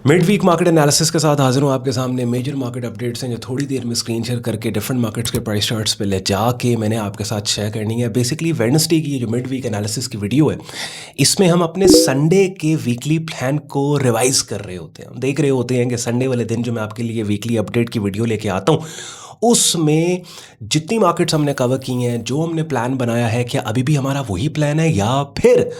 Mid week market analysis के साथ हाजिर हूँ आपके सामने। मेजर मार्केट अपडेट्स हैं जो थोड़ी देर में स्क्रीन शेयर करके डिफरेंट मार्केट्स के प्राइस चार्ट्स पे ले जाके मैंने आपके साथ शेयर करनी है। बेसिकली वेडनेसडे की ये जो मिड वीक एनालिसिस की वीडियो है, इसमें हम अपने संडे के वीकली प्लान को रिवाइज कर रहे होते हैं। हम देख रहे होते हैं कि संडे वाले दिन जो मैं आपके लिए वीकली अपडेट की वीडियो लेके आता हूँ, उसमें जितनी मार्केट्स हमने कवर की हैं, जो हमने प्लान बनाया है, क्या अभी भी हमारा वही प्लान है या फिर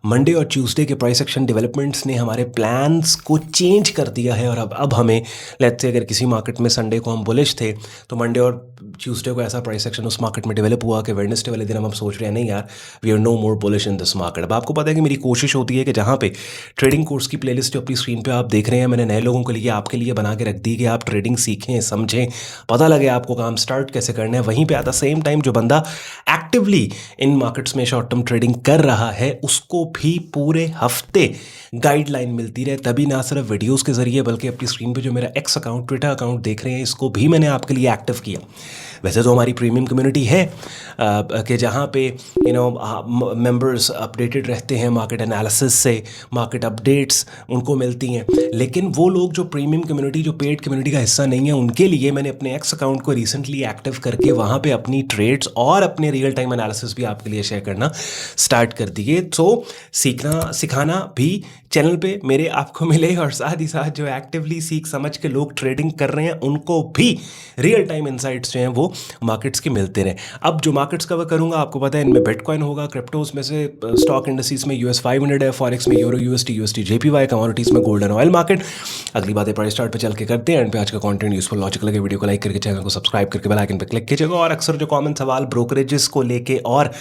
मंडे और ट्यूसडे के प्राइस एक्शन डेवलपमेंट्स ने हमारे प्लान्स को चेंज कर दिया है। और अब हमें लेट्स से अगर किसी मार्केट में संडे को हम बुलिश थे तो मंडे और ट्यूसडे को ऐसा प्राइस एक्शन उस मार्केट में डेवलप हुआ कि वेडनेसडे वाले दिन हम सोच रहे हैं नहीं यार, we are no more bullish in this market. अब आपको पता है कि मेरी कोशिश होती है कि जहाँ पे ट्रेडिंग कोर्स की प्लेलिस्ट जो अपनी स्क्रीन पे आप देख रहे हैं, मैंने नए लोगों के लिए आपके लिए बना के रख दी कि आप ट्रेडिंग सीखें, समझें, पता लगे आपको काम स्टार्ट कैसे करना है। वहीं पे एट द सेम टाइम जो बंदा एक्टिवली इन मार्केट्स में शॉर्ट टर्म ट्रेडिंग कर रहा है, उसको भी पूरे हफ्ते गाइडलाइन मिलती रहे। तभी ना सिर्फ वीडियोस के जरिए बल्कि अपनी स्क्रीन पे जो मेरा एक्स अकाउंट, ट्विटर अकाउंट देख रहे हैं, इसको भी मैंने आपके लिए एक्टिव किया। वैसे तो हमारी प्रीमियम कम्युनिटी है कि जहाँ पे मेंबर्स अपडेटेड रहते हैं मार्केट एनालिसिस से, मार्केट अपडेट्स उनको मिलती हैं। लेकिन वो लोग जो प्रीमियम कम्युनिटी, जो पेड कम्युनिटी का हिस्सा नहीं है, उनके लिए मैंने अपने एक्स अकाउंट को रिसेंटली एक्टिव करके वहाँ पे अपनी ट्रेड्स और अपने रियल टाइम एनालिसिस भी आपके लिए शेयर करना स्टार्ट कर दिए। तो सीखना सिखाना भी चैनल पे मेरे आपको मिले, और साथ ही साथ जो एक्टिवली सीख समझ के लोग ट्रेडिंग कर रहे हैं उनको भी रियल टाइम इनसाइट्स जो हैं वो मार्केट्स के मिलते रहे। अब जो मार्केट्स कवर करूंगा, आपको पता है इनमें बिटकॉइन होगा, क्रिप्टोज में से स्टॉक इंडस्ट्रीज में US 500 है, फॉरेक्स में यूरो USD JPY, कमोडिटीज में गोल्ड एंड ऑयल मार्केट। अगली बातें प्राइस चार्ट पे चल के करते हैं। एंड पे आज का कंटेंट यूजफुल लॉजिकल लगे, वीडियो को लाइक करके चैनल को सब्सक्राइब करके बेल आइकन पे क्लिक कीजिएगा। और अक्सर जो कॉमन सवाल ब्रोकरेजेस को लेके और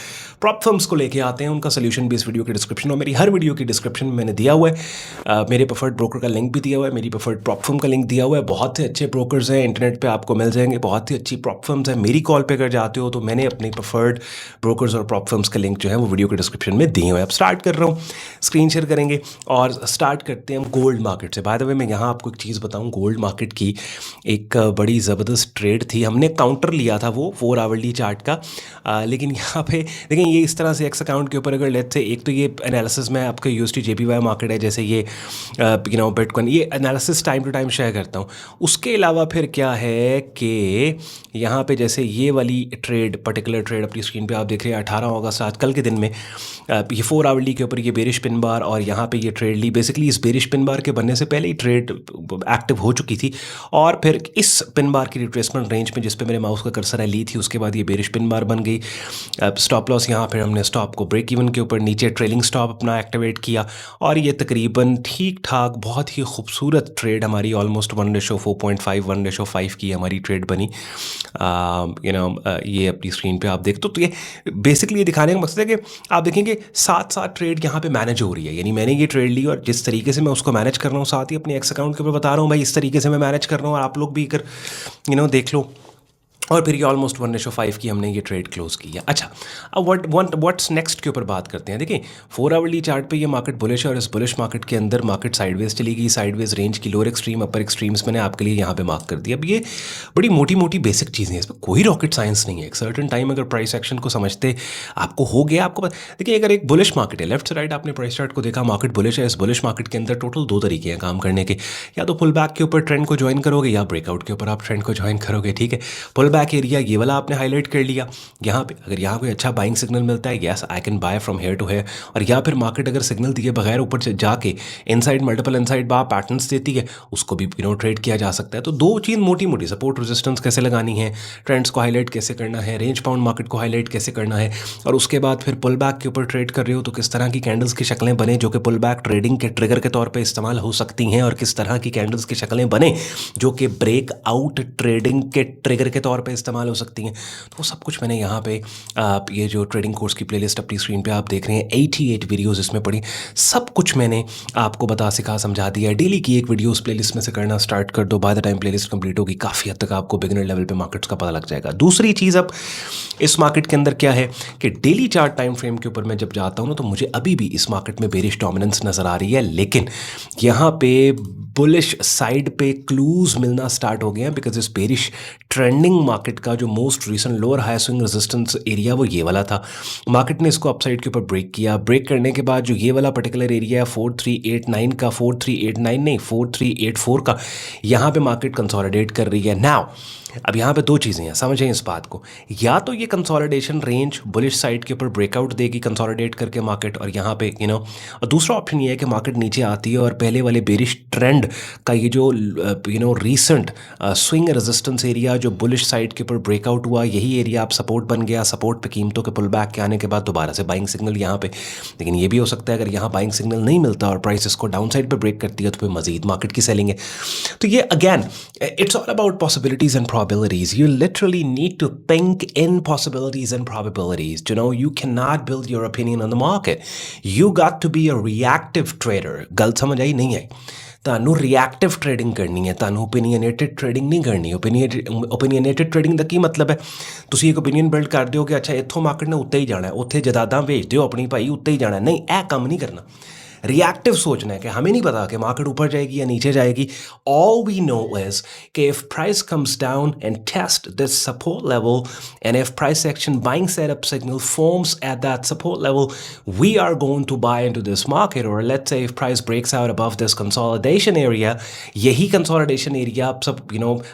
प्रॉप फर्म्स को लेके आते हैं, उनका सोल्यूशन भी इस वीडियो के डिस्क्रिप्शन और मेरी हर वीडियो की डिस्क्रिप्शन में मैंने दिया हुआ है। मेरे प्रेफर्ड ब्रोकर का लिंक भी दिया हुआ है, मेरी प्रेफर्ड प्रॉप फर्म का लिंक दिया हुआ है। बहुत से अच्छे ब्रोकर्स हैं, इंटरनेट पे आपको मिल जाएंगे, बहुत ही अच्छी प्रॉप फर्म्स हैं। मेरी कॉल पे अगर जाते हो तो मैंने अपने प्रेफर्ड ब्रोकर्स और प्रॉप फर्म्स का लिंक जो है वो वीडियो के डिस्क्रिप्शन में दिए हुए हैं। अब स्टार्ट कर रहा हूँ, स्क्रीन शेयर करेंगे और स्टार्ट करते हैं हम गोल्ड मार्केट से। बाय द वे मैं यहाँ आपको एक चीज़ बताऊँ, गोल्ड मार्केट की एक बड़ी ज़बरदस्त ट्रेड थी। हमने काउंटर लिया था वो 4 आवरली चार्ट का, लेकिन यहाँ पे देखें ये इस तरह से एक्स अकाउंट के ऊपर अगर लेट्स से एक तो ये एनालिसिस में आपके USD JPY मार्केट है, जैसे ये बिटकॉइन, ये analysis time to time share करता हूँ। उसके अलावा फिर क्या है कि यहाँ पे जैसे ये वाली ट्रेड, पर्टिकुलर ट्रेड अपनी स्क्रीन पे आप देख रहे हैं 18 अगस्त आज कल के दिन में, ये 4 आवरली के ऊपर ये बेरिश पिन बार और यहाँ पे ये ट्रेड ली। बेसिकली इस बेरिश पिन बार के बनने से पहले ही ट्रेड एक्टिव हो चुकी थी और फिर इस पिन बार की रिट्रेसमेंट रेंज में जिस पे मेरे माउस का कर्सर है ली थी, उसके बाद ये बेरिश पिन बार बन गई। स्टॉप लॉस यहाँ फिर हमने स्टॉप को ब्रेक इवन के ऊपर नीचे ट्रेलिंग स्टॉप अपना एक्टिवेट किया और ये तकरीबन ठीक ठाक बहुत ही खूबसूरत ट्रेड हमारी ऑलमोस्ट 1:4.5 1:5 की हमारी ट्रेड बनी। ये अपनी स्क्रीन पे आप देख तो ये बेसिकली ये दिखाने का मकसद है कि आप देखेंगे साथ साथ ट्रेड यहाँ पे मैनेज हो रही है। यानी मैंने ये ट्रेड ली और जिस तरीके से मैं उसको मैनेज कर रहा हूँ, साथ ही अपने एक्स अकाउंट के ऊपर बता रहा हूँ भाई इस तरीके से मैं मैनेज कर रहा हूँ, और आप लोग भी अगर देख लो। और फिर ये ऑलमोस्ट 1:5 की हमने ये ट्रेड क्लोज की है। अच्छा, अब व्हाट्स नेक्स्ट के ऊपर बात करते हैं। देखिए 4 आवरली चार्ट पे ये मार्केट बुलिश है और इस बुलिश मार्केट के अंदर मार्केट साइडवेज चली गई। साइडवेज रेंज की लोअर एक्सट्रीम, अपर एक्सट्रीम्स मैंने आपके लिए यहाँ पे मार्क कर दिया। अब ये बड़ी मोटी मोटी बेसिक चीज़ें हैं, इसमें कोई रॉकेट साइंस नहीं है। एक सर्टन टाइम अगर प्राइस एक्शन को समझते आपको हो गया, आपको देखिए अगर एक बुलिश मार्केट है, लेफ्ट से राइट आपने प्राइस चार्ट को देखा, मार्केट बुलिश है। इस बुलिश मार्केट के अंदर टोटल 2 तरीके हैं काम करने के, या तो पुल बैक के ऊपर ट्रेंड को ज्वाइन करोगे या ब्रेकआउट के ऊपर आप ट्रेंड को ज्वाइन करोगे। ठीक है, पुल बैक एरिया ये वाला आपने हाईलाइट कर लिया। यहाँ पे अगर यहाँ कोई अच्छा बाइंग सिग्नल मिलता है, yes I can buy from here to here, और या फिर मार्केट अगर सिग्नल दिए बगैर ऊपर से जाके इनसाइड मल्टीपल इनसाइड बार पैटर्न्स देती है, उसको भी ट्रेड किया जा सकता है। तो 2 चीज़ मोटी मोटी, सपोर्ट रेजिस्टेंस कैसे लगानी है, ट्रेंड्स को हाईलाइट कैसे करना है, रेंज बाउंड मार्केट को हाईलाइट कैसे करना है, और उसके बाद फिर पुल बैक के ऊपर ट्रेड कर रहे हो तो किस तरह की कैंडल्स की शक्लें बने जो कि पुल बैक ट्रेडिंग के ट्रिगर के तौर पर इस्तेमाल हो सकती हैं, और किस तरह की कैंडल्स की शक्लें बने जो कि ब्रेक आउट ट्रेडिंग के ट्रिगर के तौर पर इस्तेमाल हो सकती हैं। तो सब कुछ मैंने यहाँ पे ये जो ट्रेडिंग कोर्स की प्लेलिस्ट अपनी स्क्रीन पे आप देख रहे हैं, 88 वीडियोस इसमें पड़ी, सब कुछ मैंने आपको बता सिखा समझा दिया है। डेली की एक वीडियो उस प्लेलिस्ट में से करना स्टार्ट कर दो, by the time playlist complete होगी काफ़ी हद तक आपको बिगिनर लेवल पे मार्केट्स का पता लग जाएगा। दूसरी चीज़ अब इस मार्केट के अंदर क्या है कि डेली चार्ट टाइम फ्रेम के ऊपर मैं जब जाता हूँ ना, तो मुझे अभी भी इस मार्केट में बेरिश डोमिनेंस नज़र आ रही है, लेकिन यहाँ पे बुलिश साइड पे क्लूज मिलना स्टार्ट हो गए हैं, बिकॉज इस बेरिश ट्रेंडिंग मार्केट का जो most recent lower high swing resistance area वो ये वाला था। मार्केट ने इसको अपसाइड के ऊपर ब्रेक किया। ब्रेक करने के बाद जो ये वाला पर्टिकुलर एरिया है 4389 का, 4389 नहीं 4384 का, यहाँ पे मार्केट कंसोलिडेट कर रही है। नाउ अब यहाँ पे दो चीज़ें हैं, समझें इस बात को। या तो ये कंसोलिडेशन रेंज बुलिश साइड के ऊपर ब्रेकआउट देगी कंसोलिडेट करके मार्केट, और यहाँ पे और दूसरा ऑप्शन ये है कि मार्केट नीचे आती है और पहले वाले बेरिश ट्रेंड का ये जो रीसेंट स्विंग रेजिस्टेंस एरिया जो बुलिश साइड के ऊपर ब्रेकआउट हुआ, यही एरिया आप सपोर्ट बन गया। सपोर्ट पे कीमतों के पुल बैक के आने के बाद दोबारा से बाइंग सिग्नल यहाँ पे। लेकिन ये भी हो सकता है अगर यहाँ बाइंग सिग्नल नहीं मिलता और प्राइस इसको डाउन साइड पर ब्रेक करती है तो फिर मजीद मार्केट की सेलिंग है। तो ये again it's all about possibilities and probabilities. You literally need to think in possibilities and probabilities. You cannot build your opinion on the market. You got to be a reactive trader. गलत समझ आई नहीं आई? ਤੁਹਾਨੂੰ reactive trading ਕਰਨੀ ਹੈ, ਤੁਹਾਨੂੰ ਓਪੀਨੀਅਨੇਟਿਡ trading ਨਹੀਂ ਕਰਨੀ। ਓਪੀਨੀਅਨੇਟਿਡ trading ਦਾ ਕੀ ਮਤਲਬ ਹੈ? ਤੁਸੀਂ ਇੱਕ ਓਪੀਨੀਅਨ ਬਿਲਡ ਕਰਦੇ ਹੋ ਕਿ ਅੱਛਾ ਇੱਥੋਂ ਮਾਰਕੀਟ ਨੇ ਉੱਤੇ ਹੀ ਜਾਣਾ, ਉੱਥੇ ਜਦਾਦਾਂ ਵੇਚਦੇ ਹੋ ਆਪਣੀ ਭਾਈ ਉੱਤੇ ਹੀ ਜਾਣਾ। नहीं, ਇਹ ਕੰਮ नहीं करना। रिएक्टिव सोचना है कि हमें नहीं पता कि मार्केट ऊपर जाएगी या नीचे जाएगी। ऑल वी नो इज कि if price comes down and test this support level and if price action buying setup signal forms at that support level, we are going to buy into this market. और let's say if price breaks out above this consolidation area, यही consolidation area आप सब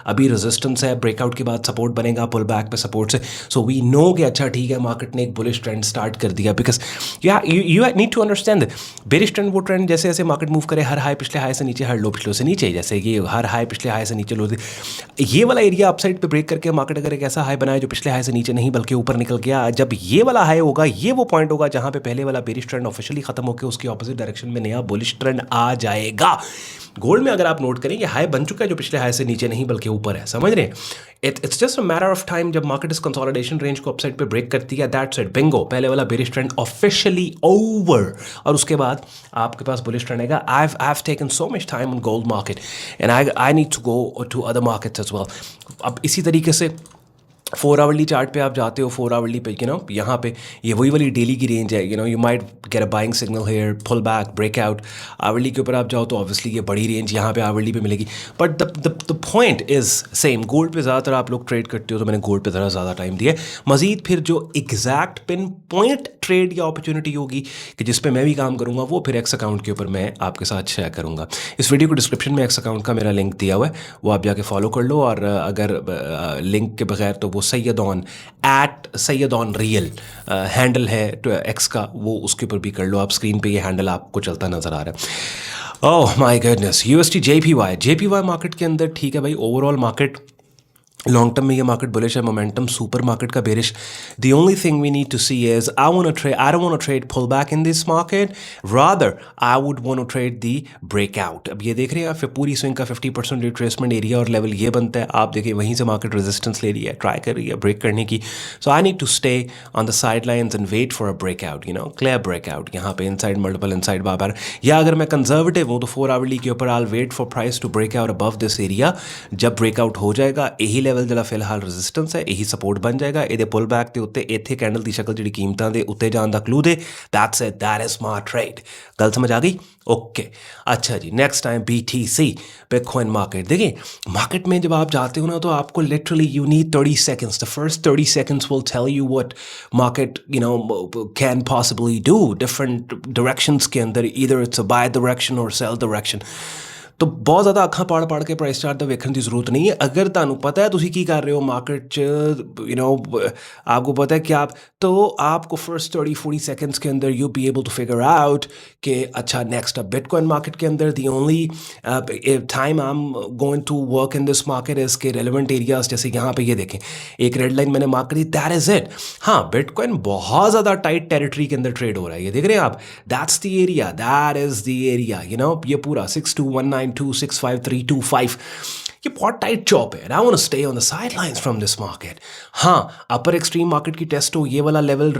अभी resistance है, breakout के बाद support बनेगा, pull back पे सपोर्ट से। सो वी नो कि अच्छा ठीक है मार्केट ने एक बुलिश ट्रेंड स्टार्ट कर दिया। Because you need to understand bearish वो ट्रेंड जैसे जैसे मार्केट मूव करे, हर हाई पिछले हाई से नीचे, हर लो पिछले से नीचे, जैसे ये हर हाई पिछले हाई से नीचे लो, ये वाला एरिया अपसाइड पे ब्रेक करके मार्केट अगर एक ऐसा हाई बनाए जो पिछले हाई से नीचे नहीं बल्कि ऊपर निकल गया, जब ये वाला हाई होगा, ये वो पॉइंट होगा जहां पे पहले वाला बेरिश ट्रेंड ऑफिशियली खत्म होकर उसकी ऑपोजिट डायरेक्शन में नया बुलिश ट्रेंड आ जाएगा। गोल्ड में अगर आप नोट करें, ये हाई बन चुका है जो पिछले हाई से नीचे नहीं बल्कि ऊपर है, समझ रहे हैं? It's just a matter of time जब मार्केट इस कंसोलिडेशन रेंज को अपसाइड पे ब्रेक करती है, दैट्स इट, बिंगो, पहले वाला बेरिश ट्रेंड ऑफिशियली ओवर, और उसके बाद आपके पास बुलिश ट्रेंड आएगा। I've taken so much time on gold market and I need to go to other markets as well. अब इसी तरीके से 4 आवरली चार्ट पे आप जाते हो, 4 आवरली पे यहाँ पे ये वही वाली डेली की रेंज है। You might get a buying signal here, pull back, breakout. Hourly के ऊपर आप जाओ तो ऑब्वियसली ये बड़ी रेंज यहाँ पे आवरली पे मिलेगी। But the point is same. Gold पे ज़्यादातर आप लोग ट्रेड करते हो तो मैंने गोल्ड पे ज़रा ज़्यादा टाइम दिया। मज़ीद फिर जो एग्जैक्ट पिन पॉइंट ट्रेड या अपॉर्चुनिटी होगी कि जिस पे मैं भी काम करूँगा, वो फिर एक्स अकाउंट के ऊपर मैं आपके साथ शेयर करूँगा। इस वीडियो को डिस्क्रिप्शन में एक्स अकाउंट का मेरा लिंक दिया हुआ है, वो आप जाके फॉलो कर लो। और अगर लिंक के बगैर तो वो सैयदौन @सैयदौनरियल हैंडल है एक्स का, वो उसके ऊपर भी कर लो आप। स्क्रीन पे ये हैंडल आपको चलता नज़र आ रहा है। Oh my goodness, USD JPY market के अंदर ठीक है भाई। ओवरऑल मार्केट लॉन्ग टर्म में ये मार्केट बुलिश है, मोमेंटम सुपर मार्केट का bearish. The only thing we need to see is I don't want to trade pull back in this market, rather I would want to trade the breakout. अब ये देख रहे हैं आप, फिर पूरी स्विंग का 50% रिट्रेसमेंट एरिया और लेवल ये बनता है। आप देखिए वहीं से मार्केट रेजिस्टेंस ले रही है, ट्राई कर रही है ब्रेक करने की। So I need to stay on the sidelines and wait for a breakout, clear breakout. यहाँ पे इनसाइड मल्टीपल इनसाइड बार, या अगर मैं कंजर्वेटिव हूँ तो 4 आवरली के ऊपर I wait for price to break out above this area. जब ब्रेकआउट हो जाएगा, यही लेवल ਜਿਹੜਾ ਫਿਲਹਾਲ ਰੈਜ਼ਿਸਟੈਂਸ ਹੈ, ਇਹੀ ਸਪੋਰਟ ਬਣ ਜਾਏਗਾ। ਇਹਦੇ ਪੁੱਲ ਬੈਕ ਦੇ ਉੱਤੇ ਇੱਥੇ ਕੈਂਡਲ ਦੀ ਸ਼ਕਲ ਜਿਹੜੀ ਕੀਮਤਾਂ ਦੇ ਉੱਤੇ ਜਾਣ ਦਾ ਕਲੂ ਦੇ, that's it, that is smart trade. गल समझ आ गई? ओके अच्छा जी, next time BTC bitcoin market. देखिए मार्केट में जब आप जाते हो ना, तो आपको literally you need 30 seconds। The first 30 seconds will tell you what market can possibly do different directions के अंदर, either it's a buy direction or sell direction। तो बहुत ज़्यादा अखा पाड़ के प्राइस चार्ट तो वेखने की जरूरत नहीं है। अगर तुहानू पता है तुसी की कर रहे हो मार्केट च, आपको पता है कि आप, तो आपको फर्स्ट 30-40 सेकंड्स के अंदर you be able to figure out कि अच्छा नेक्स्ट अब बिटकॉइन मार्केट के अंदर the only time I am going to work in this market is के रेलिवेंट एरियाज, जैसे यहाँ पे ये देखें एक रेड लाइन मैंने मार्क करी, दैट इज इट। हाँ, बिटकॉइन बहुत ज़्यादा टाइट टेरिटरी के अंदर ट्रेड हो रहा है, ये देख रहे हैं आप, that's the area, that is the area. ये पूरा 6219265325, ये बहुत टाइट चॉप है। I want to stay on the sidelines from this market. हाँ, अपर एक्सट्रीम मार्केट की टेस्ट हो, ये वाला लेवल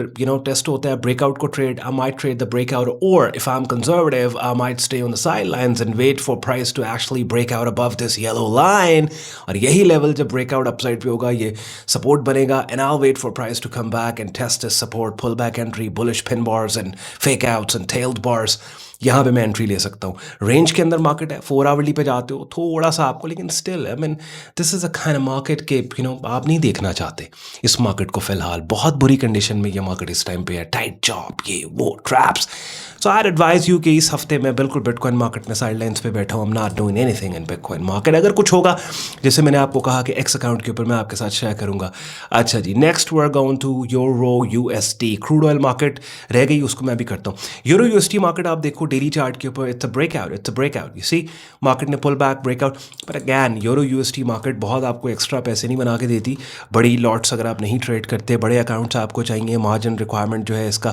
टेस्ट होता है, ब्रेकआउट को trade, I might trade the breakout, और if I am conservative I might stay on the sidelines and wait for price to actually break out above this yellow line. और यही level जब breakout upside पे होगा, ये support बनेगा, and I wait for price to come back and test this support, pull back entry, bullish pin bars and fake outs and tailed bars. यहाँ पे मैं एंट्री ले सकता हूँ। रेंज के अंदर मार्केट है, 4 आवरली पे जाते हो थोड़ा सा आपको, लेकिन still I mean this is a kind of market के आप नहीं देखना चाहते इस मार्केट को। फिलहाल बहुत बुरी कंडीशन में ये मार्केट इस टाइम पे है, टाइट जॉब, ये वो traps. So I advise you कि इस हफ्ते मैं बिल्कुल बिटकॉइन मार्केट में साइड लाइन्स पे बैठा हूँ। I am not doing anything in bitcoin market. अगर कुछ होगा, जैसे मैंने आपको कहा कि एक्स अकाउंट के ऊपर मैं आपके साथ शेयर करूँगा। अच्छा जी, next we are going to euro USD. Crude oil market रह गई, उसको मैं भी करता हूँ। यूरो यूएसडी मार्केट आप देखो डेली चार्ट के ऊपर, it's a breakout. You see market ने पुल बैक, ब्रेकआउट। पर अगैन यूरो यूएसडी मार्केट बहुत आपको एक्स्ट्रा पैसे नहीं बना के देती। बड़ी लॉट्स अगर आप नहीं ट्रेड करते, बड़े अकाउंट्स आपको चाहिए, मार्जिन रिक्वायरमेंट जो है इसका,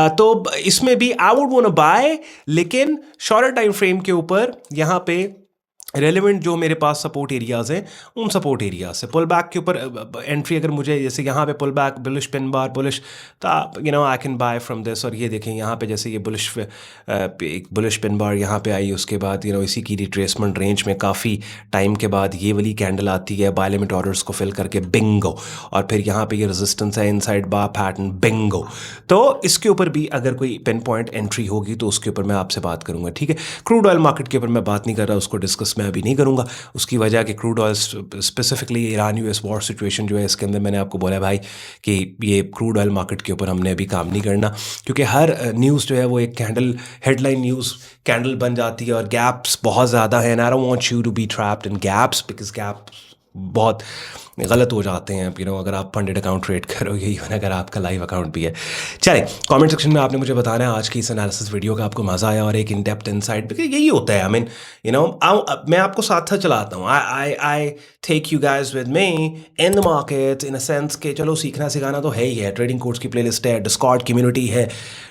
तो इसमें भी I would want to buy, लेकिन शॉर्टर टाइम फ्रेम के ऊपर यहाँ पे रेलिवेंट जो मेरे पास सपोर्ट एरियाज़ हैं, उन सपोर्ट एरियाज से पुल बैक के ऊपर एंट्री अगर मुझे, जैसे यहाँ पे pull back bullish pin bar bullish, तो I can buy from this. और ये देखें यहाँ पे जैसे ये बुलिश एक बुलिश पिन बार यहाँ पे आई, उसके बाद इसी की रिट्रेसमेंट रेंज में काफ़ी टाइम के बाद ये वाली कैंडल आती है, बाय लिमिट ऑर्डर्स को फिल करके बिंगो, और फिर यहाँ पे ये रेजिस्टेंस है इनसाइड बार पैटर्न बिंगो। तो इसके ऊपर भी अगर कोई पिन पॉइंट एंट्री होगी तो उसके ऊपर मैं आपसे बात करूँगा, ठीक है। क्रूड ऑयल मार्केट के ऊपर मैं बात नहीं कर रहा, उसको डिस्कस मैं अभी नहीं करूँगा। उसकी वजह कि crude oil specifically Iran US war situation जो है, इसके अंदर मैंने आपको बोला भाई कि ये क्रूड ऑयल मार्केट के ऊपर हमने अभी काम नहीं करना, क्योंकि हर न्यूज़ जो है वो एक कैंडल, हेडलाइन न्यूज़ कैंडल बन जाती है, और गैप्स बहुत ज़्यादा हैं। I don't want you to be trapped in gaps, because gap बहुत गलत हो जाते हैं अगर आप फंडेड अकाउंट ट्रेड करोगे, इवन अगर आपका लाइव अकाउंट भी है। चले कमेंट सेक्शन में आपने मुझे बताना है आज की इस एनालिसिस वीडियो का आपको मज़ा आया और एक इन डेप्थ इनसाइट, बिकॉज यही होता है। आई मीन मैं आपको साथ साथ चलाता हूँ। I take you guys with me in the market in a sense के चलो सीखना सिखाना तो है ही है, ट्रेडिंग कोर्स की प्लेलिस्ट है, डिस्कॉर्ड कम्युनिटी है,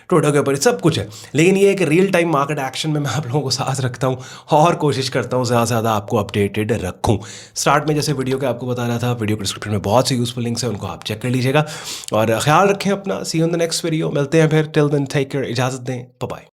ट्विटर के ऊपर सब कुछ है, लेकिन ये एक रियल टाइम मार्केट एक्शन में मैं आप लोगों को साथ रखता हूँ और कोशिश करता हूँ ज़्यादा से ज़्यादा आपको अपडेटेड रखूँ। स्टार्ट में जैसे वीडियो के आपको बता रहा था, वीडियो के डिस्क्रिप्शन में बहुत सी यूजफुल लिंक्स हैं, उनको आप चेक कर लीजिएगा और ख्याल रखें अपना। See you in the next video, मिलते हैं फिर। टिल देन टेक केयर, इजाज़त दें, बाय बाय।